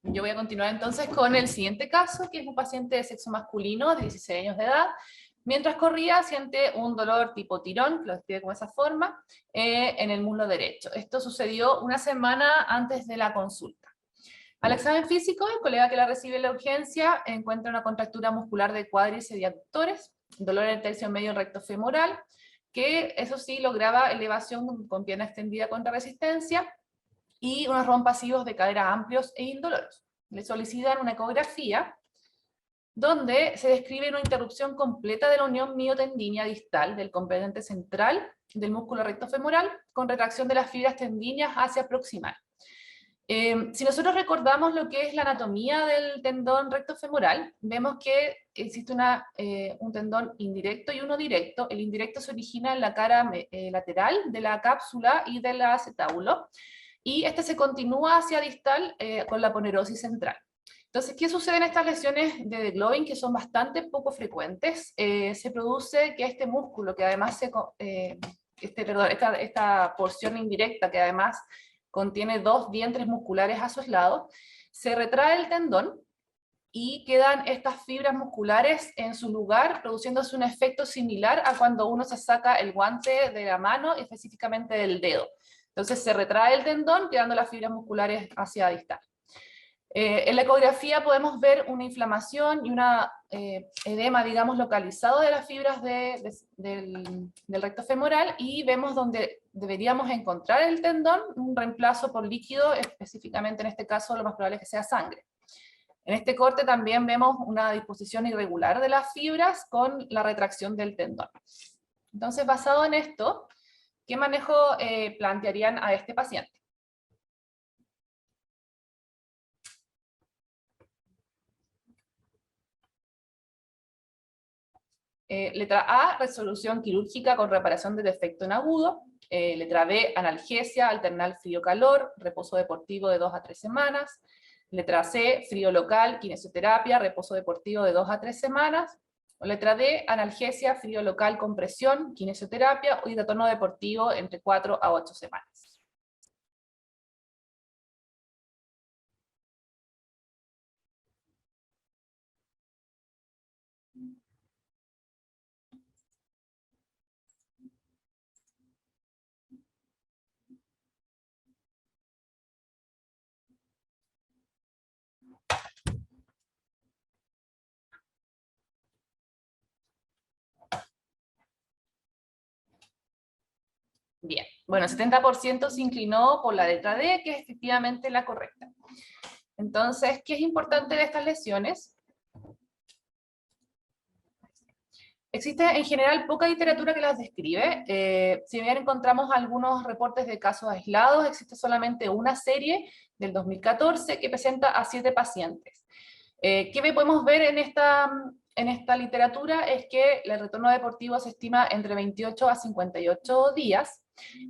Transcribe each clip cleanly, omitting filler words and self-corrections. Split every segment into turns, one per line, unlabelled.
Yo voy a continuar entonces con el siguiente caso, que es un paciente de sexo masculino de 16 años de edad. Mientras corría, siente un dolor tipo tirón, que lo describe como esa forma, en el muslo derecho. Esto sucedió una semana antes de la consulta. Al examen físico, el colega que la recibe en la urgencia encuentra una contractura muscular de cuádriceps y aductores, dolor en el tercio medio recto femoral, que eso sí lograba elevación con pierna extendida contra resistencia, y unos rompasivos de cadera amplios e indoloros. Le solicitan una ecografía donde se describe una interrupción completa de la unión miotendínea distal del componente central del músculo recto femoral con retracción de las fibras tendíneas hacia proximal. Si nosotros recordamos lo que es la anatomía del tendón recto femoral, vemos que existe un tendón indirecto y uno directo. El indirecto se origina en la cara lateral de la cápsula y del acetábulo, y este se continúa hacia distal con la ponerosis central. Entonces, ¿qué sucede en estas lesiones de degloving, que son bastante poco frecuentes? Se produce que este músculo, que además esta porción indirecta, que además contiene dos vientres musculares a sus lados, se retrae el tendón y quedan estas fibras musculares en su lugar, produciéndose un efecto similar a cuando uno se saca el guante de la mano, específicamente del dedo. Entonces se retrae el tendón, quedando las fibras musculares hacia distal. En la ecografía podemos ver una inflamación y una edema, digamos, localizado de las fibras del recto femoral, y vemos donde deberíamos encontrar el tendón, un reemplazo por líquido, específicamente en este caso lo más probable es que sea sangre. En este corte también vemos una disposición irregular de las fibras con la retracción del tendón. Entonces, basado en esto, ¿qué manejo plantearían a este paciente? Letra A, resolución quirúrgica con reparación de defecto en agudo. Letra B, analgesia, alternal frío-calor, reposo deportivo de 2 a 3 semanas. Letra C, frío local, kinesioterapia, reposo deportivo de 2 a 3 semanas. O letra D, analgesia, frío local, compresión, kinesioterapia y retorno deportivo entre 4 a 8 semanas. Bien, bueno, 70% se inclinó por la letra D, que es efectivamente la correcta. Entonces, ¿qué es importante de estas lesiones? Existe en general poca literatura que las describe. Si bien encontramos algunos reportes de casos aislados, existe solamente una serie del 2014 que presenta a 7 pacientes. ¿Qué podemos ver en esta literatura? Es que el retorno deportivo se estima entre 28 a 58 días,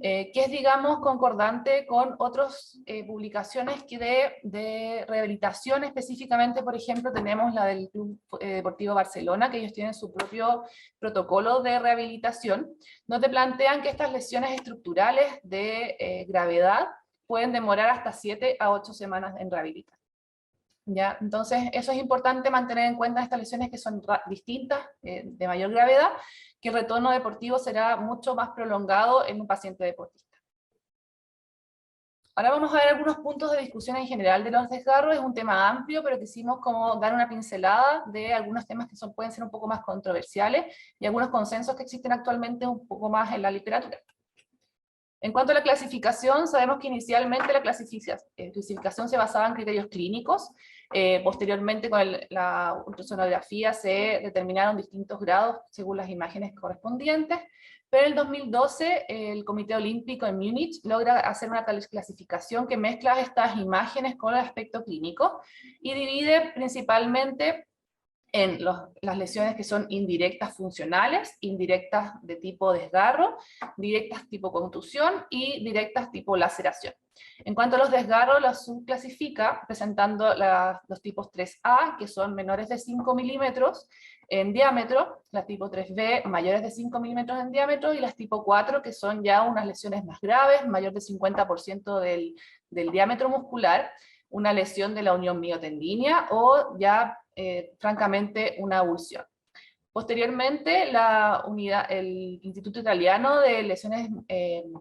que es, digamos, concordante con otras publicaciones de rehabilitación. Específicamente, por ejemplo, tenemos la del Club Deportivo Barcelona, que ellos tienen su propio protocolo de rehabilitación, donde plantean que estas lesiones estructurales de gravedad pueden demorar hasta 7 a 8 semanas en rehabilitar. ¿Ya? Entonces, eso es importante mantener en cuenta estas lesiones que son distintas, de mayor gravedad, que el retorno deportivo será mucho más prolongado en un paciente deportista. Ahora vamos a ver algunos puntos de discusión en general de los desgarros. Es un tema amplio, pero quisimos como dar una pincelada de algunos temas que pueden ser un poco más controversiales, y algunos consensos que existen actualmente un poco más en la literatura. En cuanto a la clasificación, sabemos que inicialmente la clasificación se basaba en criterios clínicos. Posteriormente, con la ultrasonografía se determinaron distintos grados según las imágenes correspondientes, pero en el 2012 el Comité Olímpico en Múnich logra hacer una clasificación que mezcla estas imágenes con el aspecto clínico y divide principalmente en las lesiones que son indirectas funcionales, indirectas de tipo desgarro, directas tipo contusión y directas tipo laceración. En cuanto a los desgarros, los subclasifica presentando los tipos 3A, que son menores de 5 milímetros en diámetro, la tipo 3B mayores de 5 milímetros en diámetro, y las tipo 4, que son ya unas lesiones más graves, mayor del 50% del diámetro muscular, una lesión de la unión miotendínea o ya francamente una avulsión. Posteriormente, el Instituto Italiano de Lesiones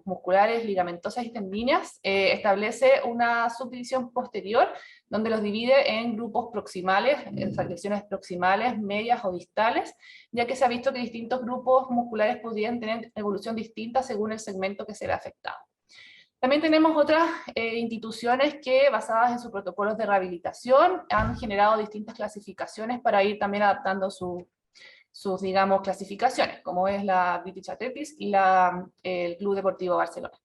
Musculares, Ligamentosas y Tendíneas establece una subdivisión posterior donde los divide en grupos proximales, esas lesiones proximales, medias o distales, ya que se ha visto que distintos grupos musculares podrían tener evolución distinta según el segmento que se ve afectado. También tenemos otras instituciones que, basadas en sus protocolos de rehabilitación, han generado distintas clasificaciones para ir también adaptando sus, digamos, clasificaciones, como es la British Athletics y el Club Deportivo Barcelona.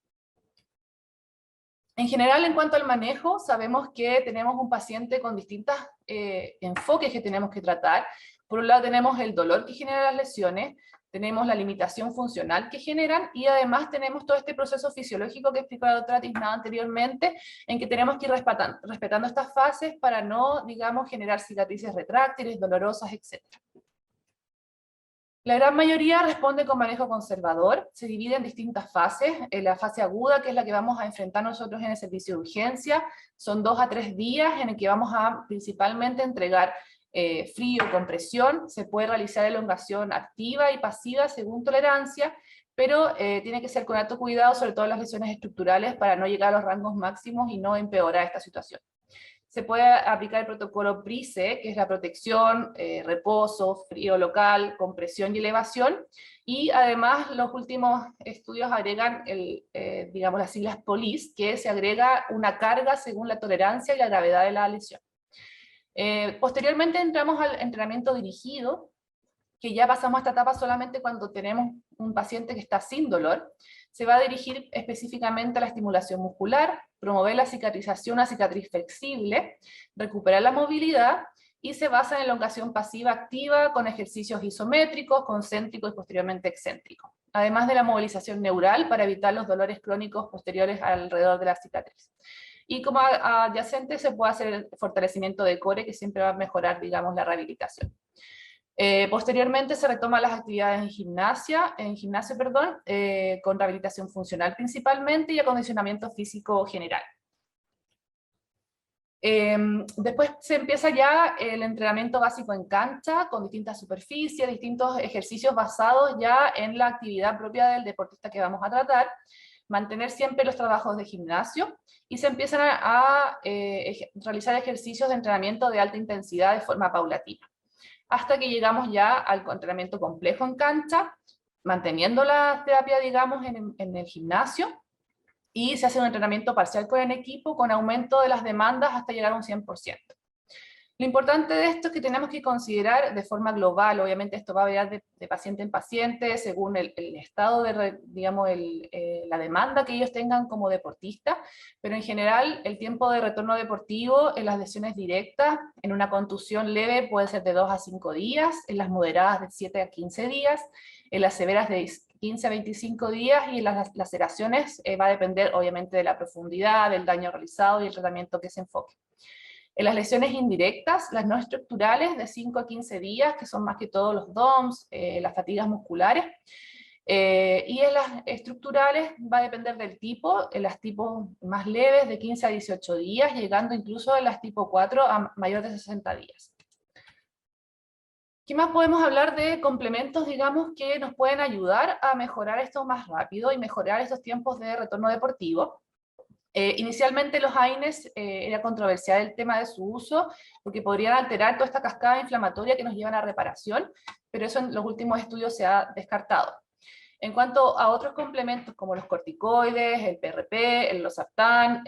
En general, en cuanto al manejo, sabemos que tenemos un paciente con distintos enfoques que tenemos que tratar. Por un lado tenemos el dolor que generan las lesiones, tenemos la limitación funcional que generan, y además tenemos todo este proceso fisiológico que explicó la doctora Tiznada anteriormente, en que tenemos que ir respetando estas fases para no, digamos, generar cicatrices retráctiles, dolorosas, etc. La gran mayoría responde con manejo conservador, se divide en distintas fases. La fase aguda, que es la que vamos a enfrentar nosotros en el servicio de urgencia, son 2 a 3 días en el que vamos a principalmente entregar frío, compresión, se puede realizar elongación activa y pasiva según tolerancia, pero tiene que ser con alto cuidado, sobre todo en las lesiones estructurales, para no llegar a los rangos máximos y no empeorar esta situación. Se puede aplicar el protocolo PRICE, que es la protección, reposo, frío local, compresión y elevación, y además los últimos estudios agregan digamos, las siglas POLIS, que se agrega una carga según la tolerancia y la gravedad de la lesión. Posteriormente entramos al entrenamiento dirigido, que ya pasamos a esta etapa solamente cuando tenemos un paciente que está sin dolor. Se va a dirigir específicamente a la estimulación muscular, promover la cicatrización, una cicatriz flexible, recuperar la movilidad, y se basa en elongación pasiva activa con ejercicios isométricos, concéntricos y posteriormente excéntricos, además de la movilización neural para evitar los dolores crónicos posteriores alrededor de la cicatriz. Y como adyacente se puede hacer el fortalecimiento de core, que siempre va a mejorar, digamos, la rehabilitación. Posteriormente se retoman las actividades en gimnasio, con rehabilitación funcional principalmente y acondicionamiento físico general. Después se empieza ya el entrenamiento básico en cancha, con distintas superficies, distintos ejercicios basados ya en la actividad propia del deportista que vamos a tratar, mantener siempre los trabajos de gimnasio, y se empiezan a realizar ejercicios de entrenamiento de alta intensidad de forma paulatina, hasta que llegamos ya al entrenamiento complejo en cancha, manteniendo la terapia, digamos, en el gimnasio, y se hace un entrenamiento parcial con el equipo, con aumento de las demandas hasta llegar a un 100%. Lo importante de esto es que tenemos que considerar de forma global, obviamente esto va a variar de paciente en paciente, según el estado de, digamos, la demanda que ellos tengan como deportistas, pero en general el tiempo de retorno deportivo en las lesiones directas, en una contusión leve puede ser de 2 a 5 días, en las moderadas de 7 a 15 días, en las severas de 15 a 25 días, y en las laceraciones va a depender obviamente de la profundidad, del daño realizado y el tratamiento que se enfoque. En las lesiones indirectas, las no estructurales, de 5 a 15 días, que son más que todo los DOMS, las fatigas musculares, y en las estructurales va a depender del tipo, en las tipos más leves de 15 a 18 días, llegando incluso en las tipo 4 a mayor de 60 días. ¿Qué más podemos hablar de complementos, digamos, que nos pueden ayudar a mejorar esto más rápido y mejorar estos tiempos de retorno deportivo? Inicialmente los AINES era controversial el tema de su uso, porque podrían alterar toda esta cascada inflamatoria que nos lleva a la reparación, pero eso en los últimos estudios se ha descartado. En cuanto a otros complementos como los corticoides, el PRP, el losartán,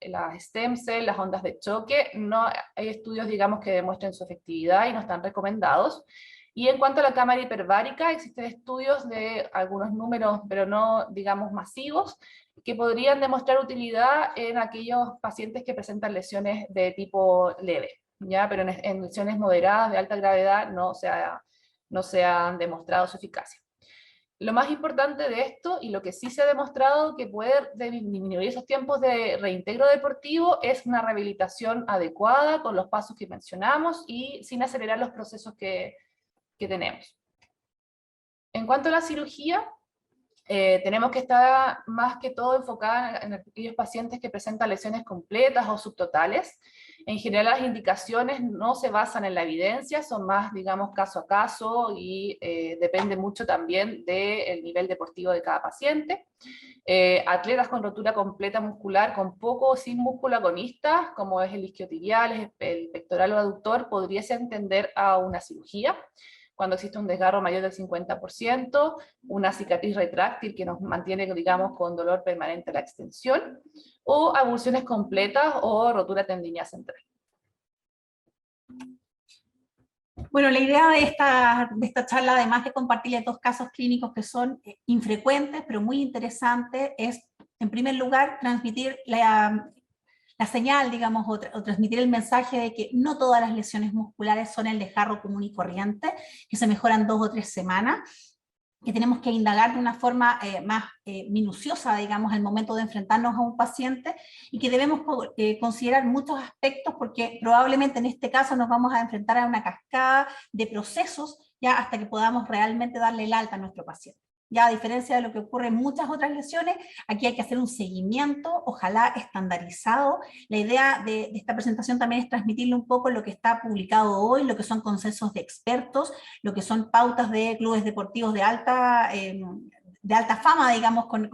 las stem cells, las ondas de choque, no hay estudios, digamos, que demuestren su efectividad y no están recomendados. Y en cuanto a la cámara hiperbárica, existen estudios de algunos números, pero no, digamos, masivos, que podrían demostrar utilidad en aquellos pacientes que presentan lesiones de tipo leve, ¿ya? Pero en lesiones moderadas de alta gravedad no se han demostrado su eficacia. Lo más importante de esto, y lo que sí se ha demostrado que puede disminuir esos tiempos de reintegro deportivo, es una rehabilitación adecuada, con los pasos que mencionamos, y sin acelerar los procesos que tenemos. En cuanto a la cirugía, Tenemos que estar más que todo enfocados en aquellos pacientes que presentan lesiones completas o subtotales. En general las indicaciones no se basan en la evidencia, son más, digamos, caso a caso y depende mucho también del nivel deportivo de cada paciente. Atletas con rotura completa muscular con poco o sin músculo agonista, como es el isquiotibial, el pectoral o aductor, podríase entender a una cirugía cuando existe un desgarro mayor del 50%, una cicatriz retráctil que nos mantiene, digamos, con dolor permanente a la extensión, o avulsiones completas o rotura tendinea central.
Bueno, la idea de esta charla, además de compartirles dos casos clínicos que son infrecuentes, pero muy interesantes, es, en primer lugar, transmitir la señal, digamos, o transmitir el mensaje de que no todas las lesiones musculares son el desgarro común y corriente, que se mejoran 2 o 3 semanas, que tenemos que indagar de una forma más minuciosa, digamos, al momento de enfrentarnos a un paciente, y que debemos considerar muchos aspectos, porque probablemente en este caso nos vamos a enfrentar a una cascada de procesos, ya hasta que podamos realmente darle el alta a nuestro paciente. Ya a diferencia de lo que ocurre en muchas otras lesiones, aquí hay que hacer un seguimiento, ojalá estandarizado. La idea de esta presentación también es transmitirle un poco lo que está publicado hoy, lo que son consensos de expertos, lo que son pautas de clubes deportivos de alta fama, digamos, con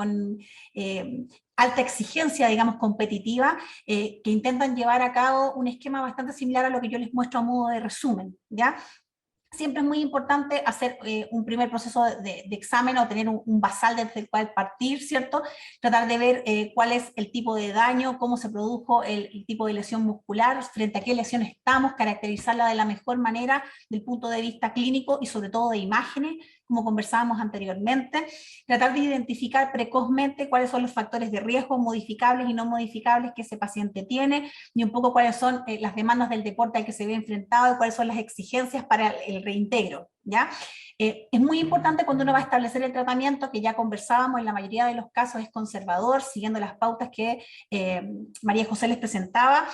alta exigencia, digamos, competitiva, que intentan llevar a cabo un esquema bastante similar a lo que yo les muestro a modo de resumen, ¿ya? Siempre es muy importante hacer un primer proceso de examen o tener un basal desde el cual partir, ¿cierto? Tratar de ver cuál es el tipo de daño, cómo se produjo el tipo de lesión muscular, frente a qué lesión estamos, caracterizarla de la mejor manera del punto de vista clínico y sobre todo de imágenes, como conversábamos anteriormente. Tratar de identificar precozmente cuáles son los factores de riesgo modificables y no modificables que ese paciente tiene, y un poco cuáles son las demandas del deporte al que se ve enfrentado y cuáles son las exigencias para el reintegro, ¿ya? Es muy importante cuando uno va a establecer el tratamiento, que ya conversábamos, en la mayoría de los casos es conservador, siguiendo las pautas que María José les presentaba,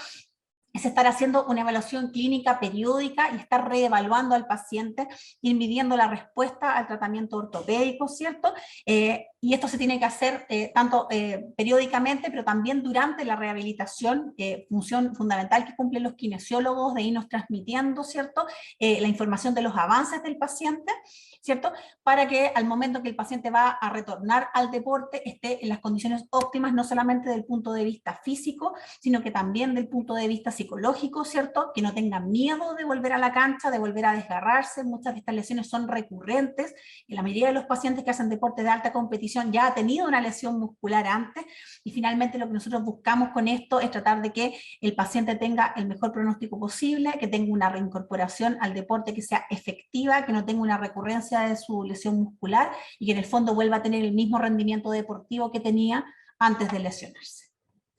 es estar haciendo una evaluación clínica periódica y estar reevaluando al paciente, ir midiendo la respuesta al tratamiento ortopédico, ¿cierto? Y esto se tiene que hacer tanto periódicamente, pero también durante la rehabilitación, función fundamental que cumplen los kinesiólogos, de irnos transmitiendo, ¿cierto? La información de los avances del paciente, ¿cierto? Para que al momento que el paciente va a retornar al deporte esté en las condiciones óptimas, no solamente del punto de vista físico, sino que también del punto de vista psicológico, ¿cierto? Que no tenga miedo de volver a la cancha, de volver a desgarrarse. Muchas de estas lesiones son recurrentes, y la mayoría de los pacientes que hacen deporte de alta competición ya ha tenido una lesión muscular antes, y finalmente lo que nosotros buscamos con esto es tratar de que el paciente tenga el mejor pronóstico posible, que tenga una reincorporación al deporte que sea efectiva, que no tenga una recurrencia de su lesión muscular, y que en el fondo vuelva a tener el mismo rendimiento deportivo que tenía antes de lesionarse.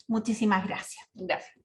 Muchísimas gracias.
Gracias.